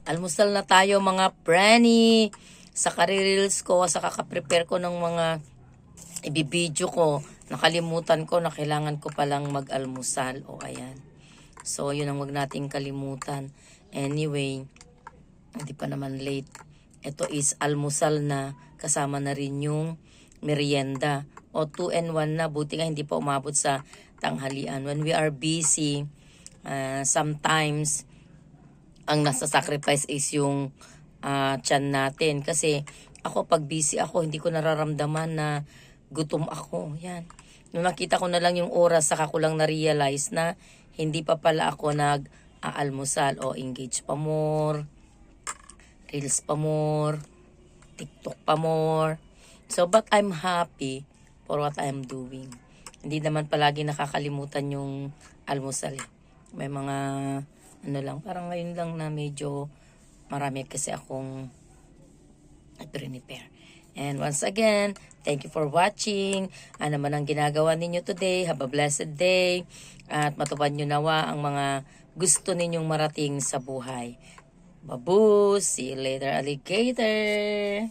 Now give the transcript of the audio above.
Almusal na tayo mga prani. Sa reels ko, sa kakaprepare ko ng mga ibibidyo ko, nakalimutan ko na kailangan ko palang mag-almusal. O ayan. So, yun ang wag nating kalimutan. Anyway, hindi pa naman late. Ito is almusal na, kasama na rin yung merienda. O 2 and 1 na, buti nga hindi pa umabot sa tanghalian. When we are busy, sometimes, ang nasa sacrifice is yung tiyan natin. Kasi ako pag busy ako, hindi ko nararamdaman na gutom ako. Yan. Nung nakita ko na lang yung oras, saka ko lang na-realize na hindi pa pala ako nag-aalmusal. O engage pa more, reels pa more, TikTok pa more. So, but I'm happy for what I'm doing. Hindi naman palagi nakakalimutan yung almusal. May mga ano lang, parang ngayon lang na medyo marami kasi akong prepare. And once again, thank you for watching. Ano man ang ginagawa ninyo today, have a blessed day. At matupad nyo nawa ang mga gusto ninyong marating sa buhay. Babu! See you later, alligator!